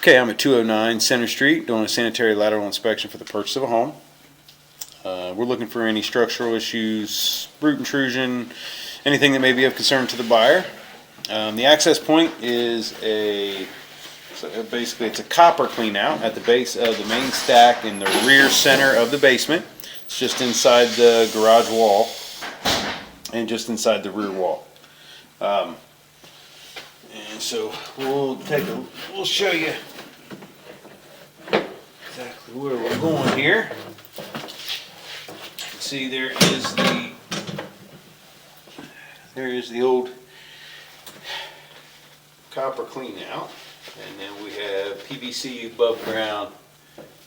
Okay, I'm at 209 Center Street doing a sanitary lateral inspection for the purchase of a home. We're looking for any structural issues, root intrusion, anything that may be of concern to the buyer. The access point is basically it's a copper clean out at the base of the main stack in the rear center of the basement. It's just inside the garage wall and just inside the rear wall. And so we'll show you exactly where we're going here. See, there is the old copper clean out, and then we have PVC above ground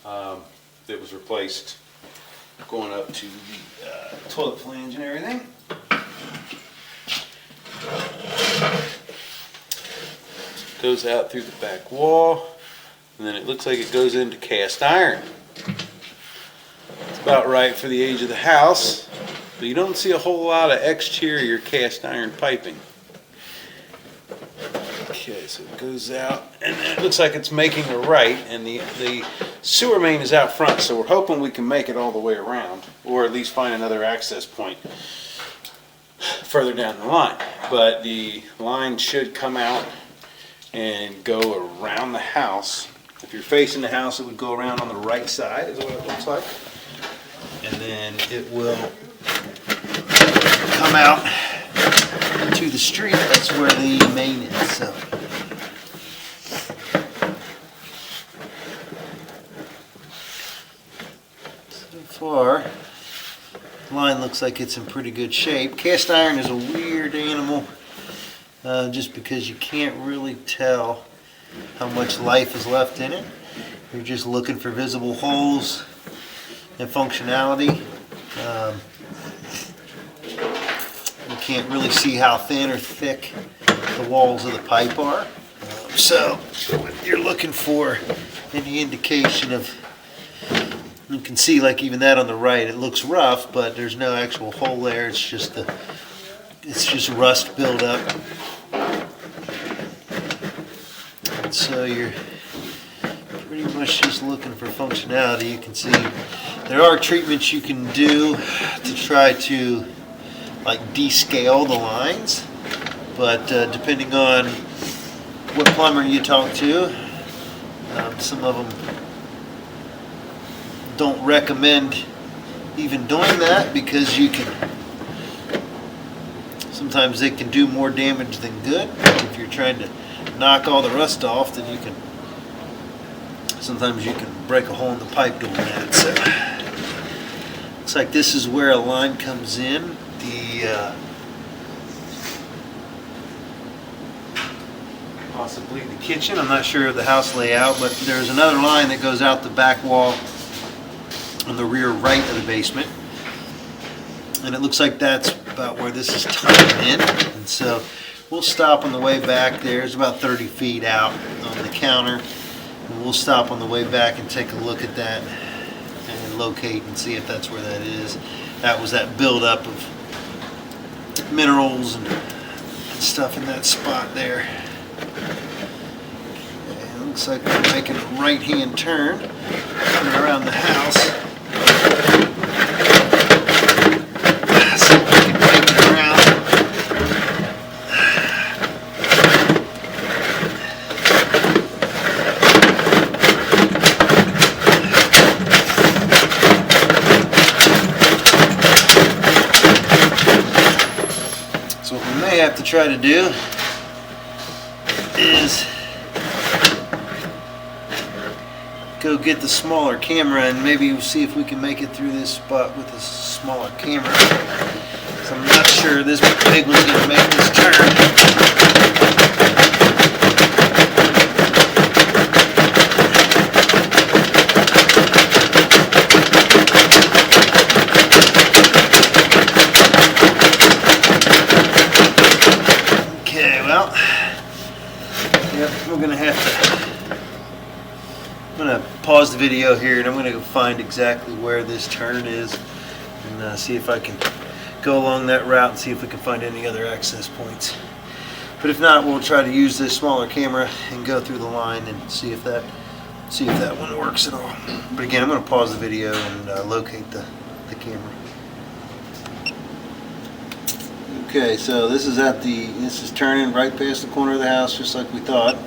that was replaced going up to the toilet flange and everything. Goes out through the back wall, and then it looks like it goes into cast iron. It's about right for the age of the house, but you don't see a whole lot of exterior cast iron piping. Okay, so it goes out, and then it looks like it's making a right, and the sewer main is out front, so we're hoping we can make it all the way around, or at least find another access point further down the line. But the line should come out and go around the house. If you're facing the house, it would go around on the right side, is what it looks like. And then it will come out to the street. That's where the main is. So far, the line looks like it's in pretty good shape. Cast iron is a weird animal. Just because you can't really tell how much life is left in it. You're just looking for visible holes and functionality. You can't really see how thin or thick the walls of the pipe are. So you're looking for any indication of, you can see like even that on the right, it looks rough, but there's no actual hole there. It's just rust buildup. So you're pretty much just looking for functionality. You can see there are treatments you can do to try to like descale the lines, but depending on what plumber you talk to, some of them don't recommend even doing that because sometimes they can do more damage than good. If you're trying to knock all the rust off, then sometimes you can break a hole in the pipe doing that. So looks like this is where a line comes in. Possibly the kitchen. I'm not sure of the house layout, but there's another line that goes out the back wall on the rear right of the basement, and it looks like that's about where this is tying in. And so we'll stop on the way back there. It's about 30 feet out on the counter. And we'll stop on the way back and take a look at that and locate and see if that's where that is. That was that buildup of minerals and stuff in that spot there. Okay, it looks like we're making a right-hand turn coming around the house. See if we can make it around. So what we may have to try to do is go get the smaller camera and maybe we'll see if we can make it through this spot with a smaller camera. So I'm not sure this big one's going to make this turn. We're going to have to, I'm going to pause the video here and I'm going to go find exactly where this turn is and see if I can go along that route and see if we can find any other access points. But if not, we'll try to use this smaller camera and go through the line and see if that one works at all. But again, I'm going to pause the video and locate the camera. Okay, so this is turning right past the corner of the house, just like we thought.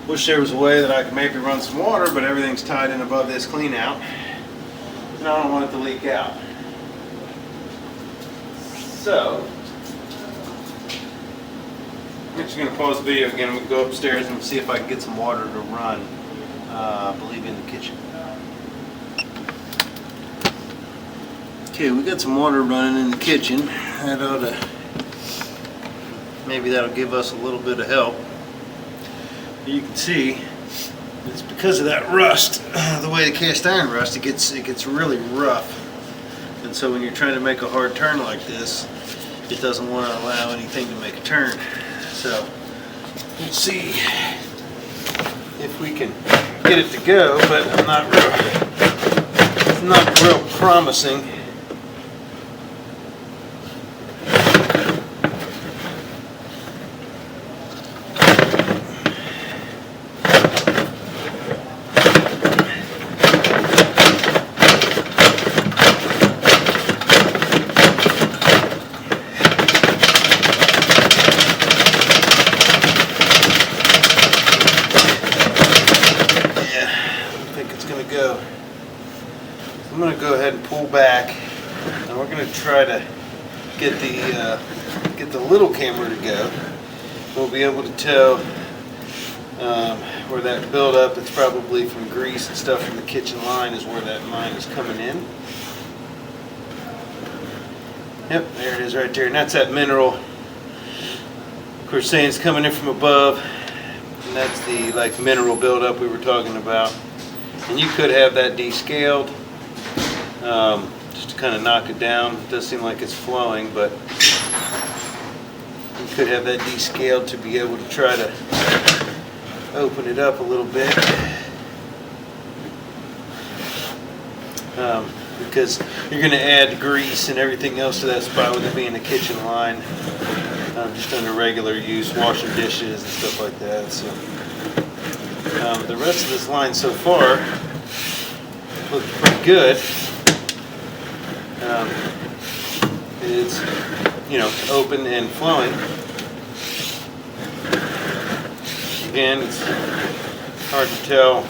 Wish there was a way that I could maybe run some water, but everything's tied in above this clean out, and I don't want it to leak out. So I'm just going to pause the video again. We'll go upstairs and see if I can get some water to run, I believe in the kitchen. Okay, we got some water running in the kitchen. Maybe that'll give us a little bit of help. You can see it's because of that rust, the way the cast iron rust, it gets really rough. And so when you're trying to make a hard turn like this, it doesn't want to allow anything to make a turn. So we'll see if we can get it to go, but it's not real promising. I'm going to go ahead and pull back, and we're going to try to get the little camera to go. We'll be able to tell where that buildup that's probably from grease and stuff from the kitchen line is where that line is coming in. Yep, there it is right there, and that's that mineral. Of course, saying it's coming in from above, and that's the mineral buildup we were talking about. And you could have that descaled. Just to kind of knock it down. It does seem like it's flowing, but you could have that descaled to be able to try to open it up a little bit. Because you're going to add grease and everything else to that spot with it being a kitchen line, just under regular use, washing dishes and stuff like that. So the rest of this line so far looks pretty good. It's, open and flowing. Again, it's hard to tell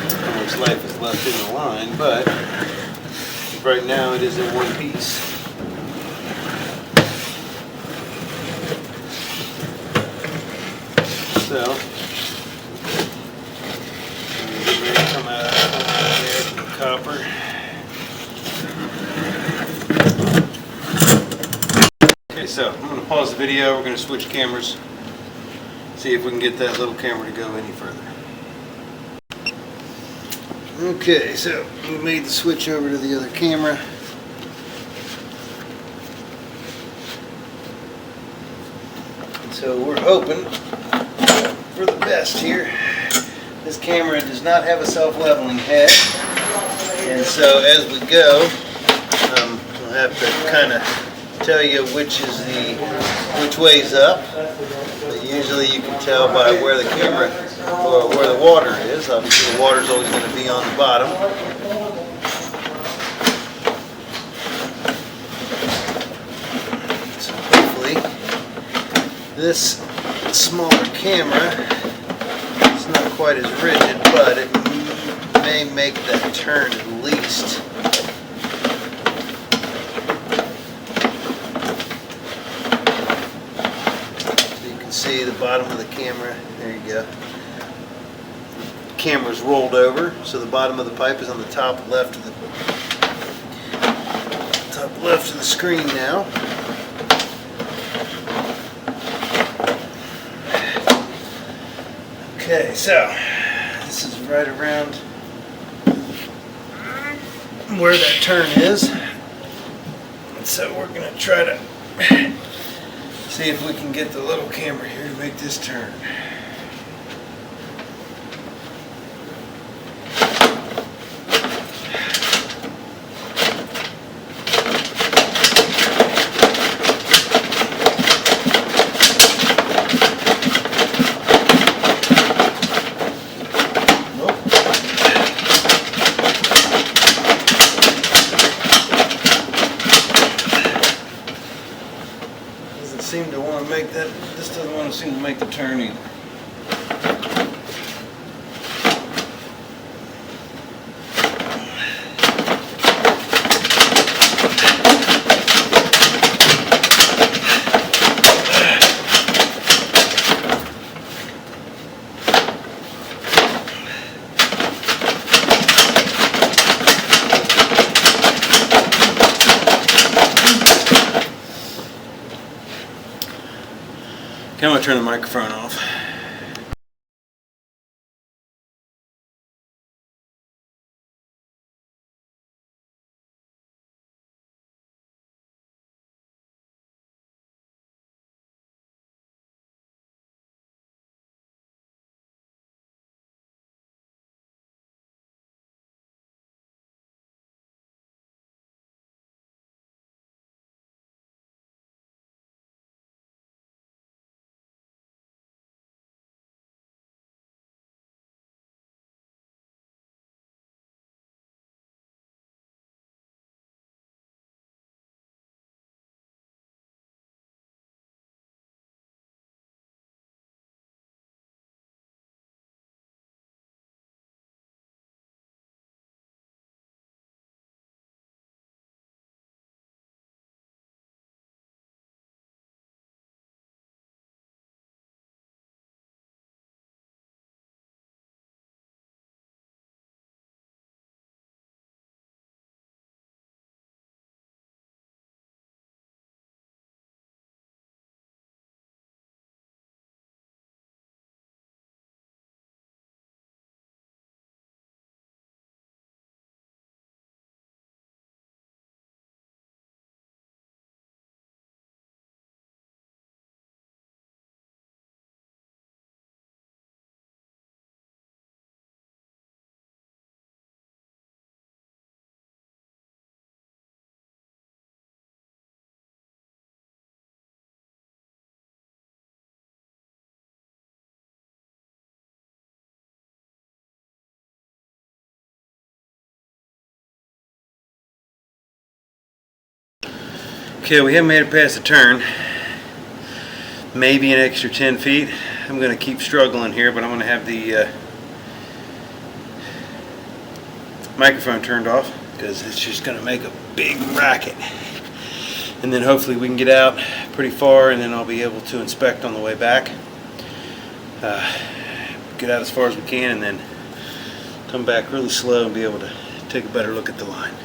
how much life is left in the line, but right now it is in one piece. So, get ready to come out there from the copper. Okay, so I'm going to pause the video. We're going to switch cameras, see if we can get that little camera to go any further. Okay, so we made the switch over to the other camera. And so we're hoping for the best here. This camera does not have a self-leveling head, and so as we go, we'll have to kind of tell you which way's up. But usually you can tell by where the camera or where the water is. Obviously the water's always going to be on the bottom. So hopefully this smaller camera is not quite as rigid, but it may make that turn at least. See the bottom of the camera, there you go. The camera's rolled over, so the bottom of the pipe is on the top left of the screen now. Okay, so this is right around where that turn is. And so we're going to try to see if we can get the little camera here to make this turn. seem to want to make that. This doesn't want to seem to make the turn either. I'm going to turn the microphone off. Okay, we haven't made it past the turn. Maybe an extra 10 feet. I'm going to keep struggling here, but I'm going to have the microphone turned off because it's just going to make a big racket. And then hopefully we can get out pretty far, and then I'll be able to inspect on the way back. Get out as far as we can, and then come back really slow and be able to take a better look at the line.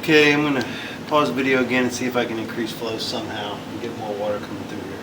Okay, I'm gonna pause the video again and see if I can increase flow somehow and get more water coming through here.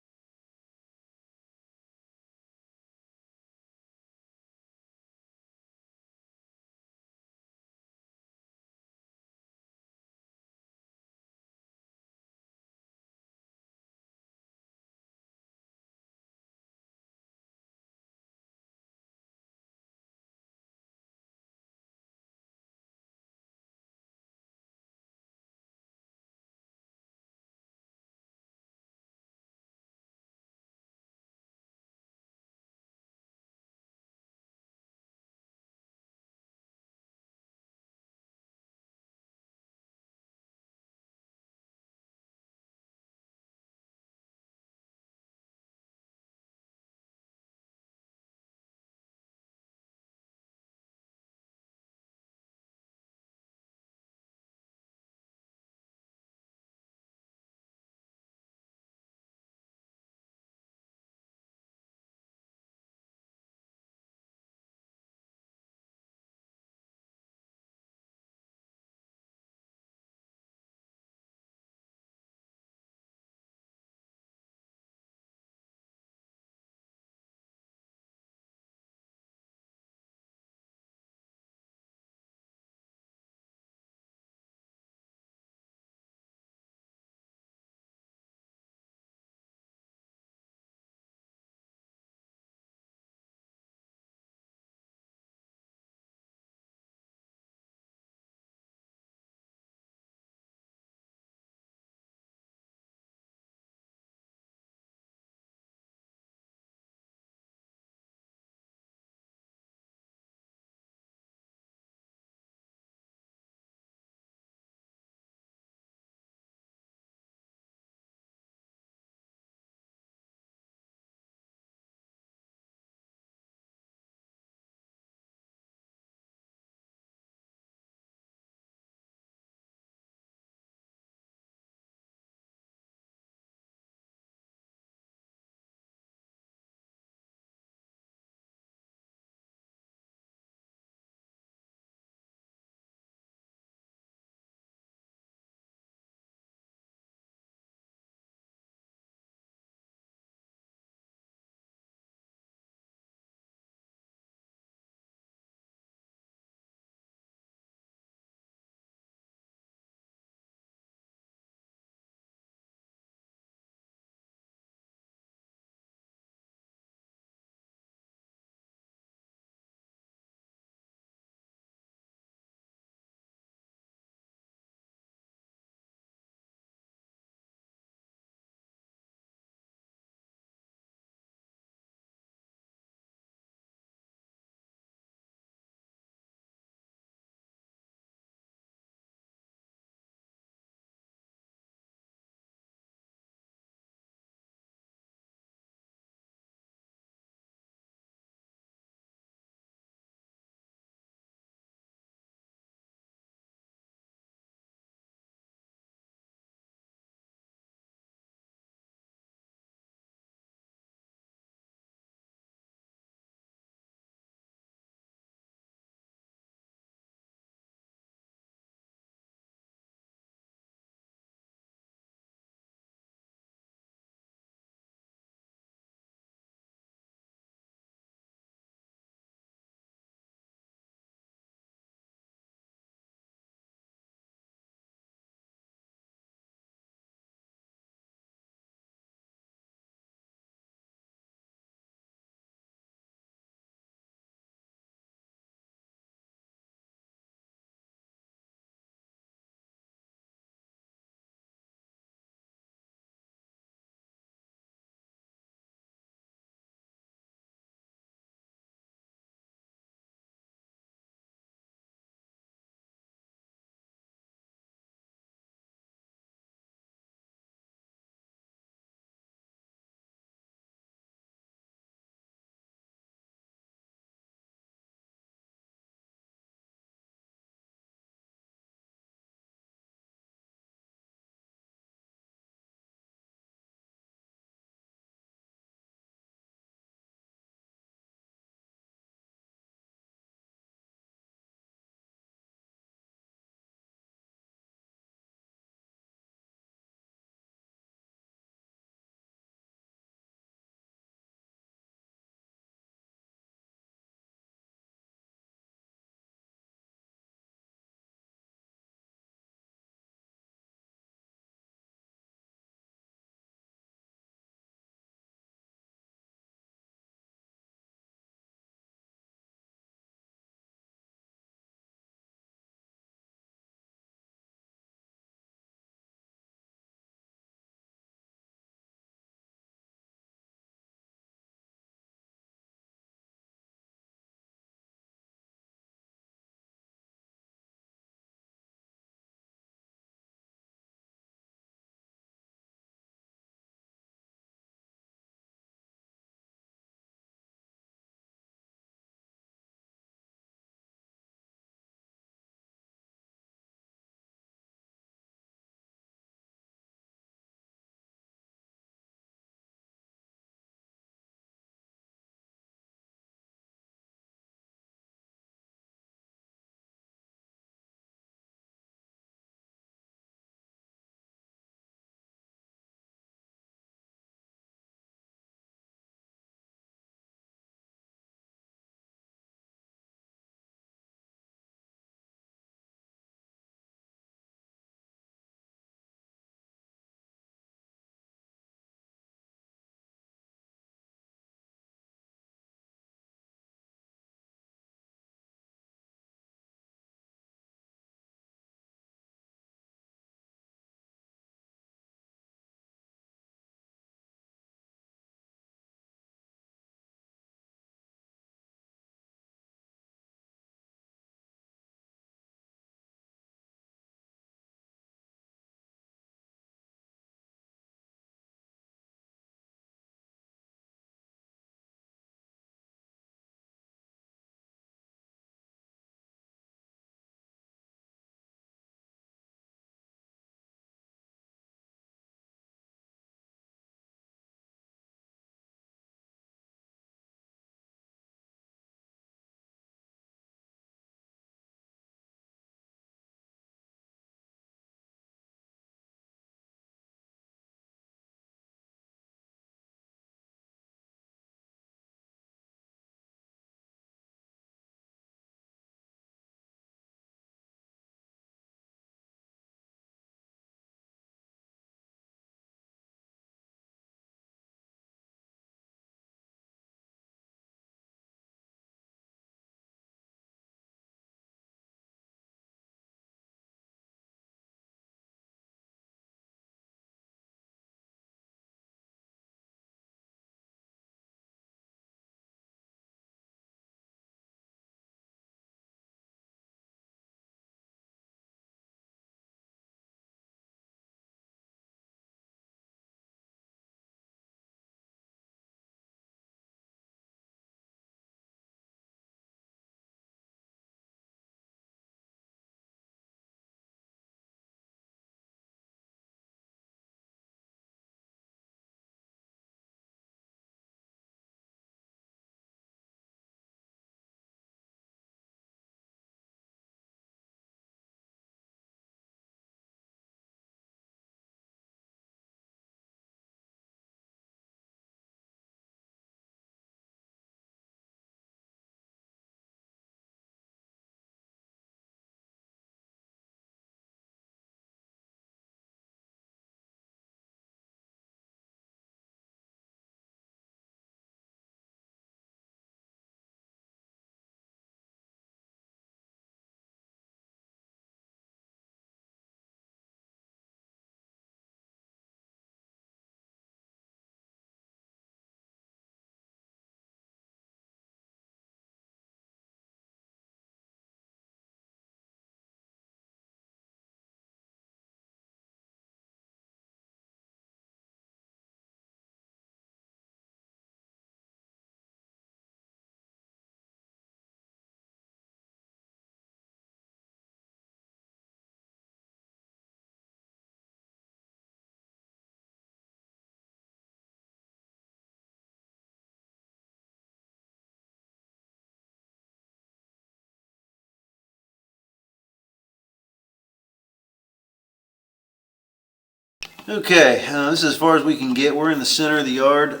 Okay, this is as far as we can get. We're in the center of the yard,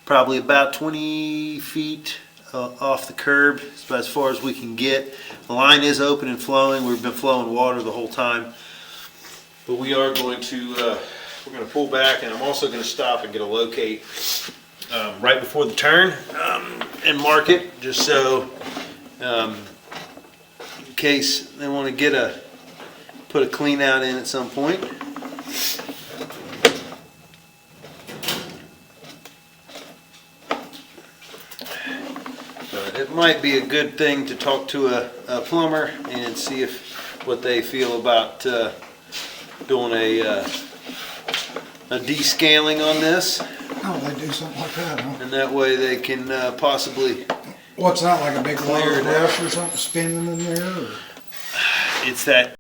probably about 20 feet off the curb. It's about as far as we can get. The line is open and flowing. We've been flowing water the whole time. But we are going to, we're going to pull back, and I'm also going to stop and get a locate right before the turn and mark it, just so in case they want to get put a clean out in at some point. But it might be a good thing to talk to a plumber and see what they feel about doing a descaling on this. Oh, they do something like that, huh? And that way they can possibly. What's that, like a big Clear water it brush or something spinning in there? Or? It's that.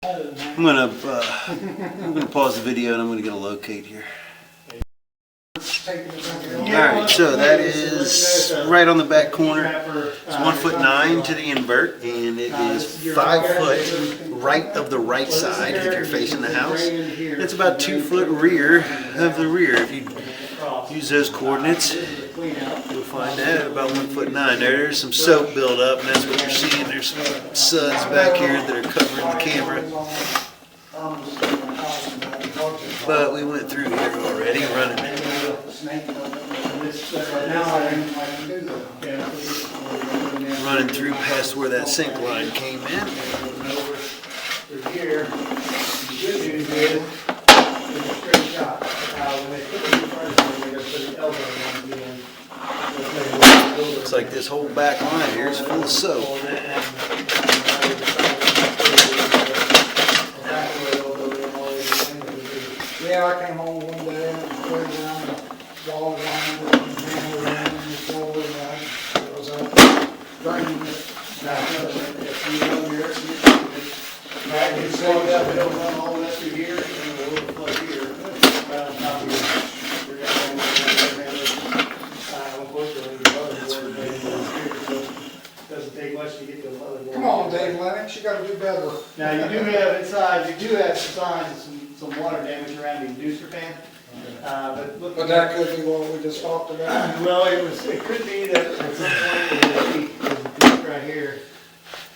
I'm gonna pause the video and I'm gonna get a locate here. Alright, so that is right on the back corner. It's 1'9" to the invert, and it is 5 foot right of the right side if you're facing the house. It's about 2 foot rear of the rear. If you use those coordinates, you'll find that at about 1'9". There's some soap buildup, and that's what you're seeing. There's some suds back here that are covering the camera. But we went through here already, running through past where that sink line came in. Looks like this whole back line here is full of soap. Yeah, I came home one day and played around the wall line with the hammer around the floor and it was draining it. You slow that hill run all the way through here and then a little flood here. Right on top of here. That's what it is. doesn't take much to get the motherboard. Come on, Dave Lennox, you gotta do better. Now, you do have inside, you do have some signs of some water damage around the inducer fan. But look. But that could be what we just talked about. Well, it could be that at some point it will leak, because it's right here,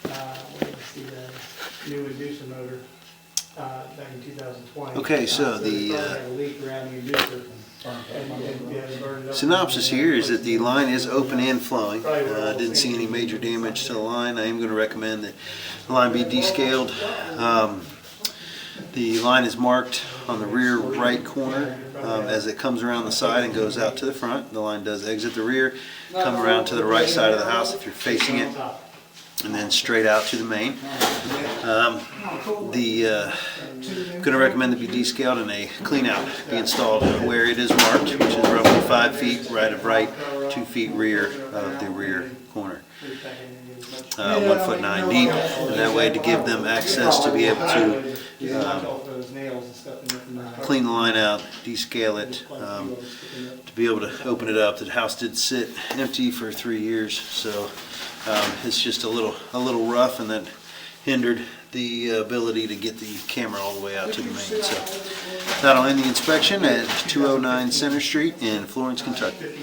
let's see, the new inducer motor, back in 2020. Okay, so it the, probably had a leak around the inducer. And synopsis here is that the line is open and flowing. Didn't see any major damage to the line. I am going to recommend that the line be descaled. The line is marked on the rear right corner as it comes around the side and goes out to the front. The line does exit the rear, come around to the right side of the house if you're facing it, and then straight out to the main. Going to recommend it be descaled and a clean out be installed where it is marked, which is roughly 5 feet right of right, 2 feet rear of the rear corner. 1 foot 9 deep, and that way to give them access to be able to clean the line out, descale it, to be able to open it up. The house did sit empty for 3 years, so it's just a little rough, and that hindered the ability to get the camera all the way out to the main. So that'll end the inspection at 209 Center Street in Florence, Kentucky.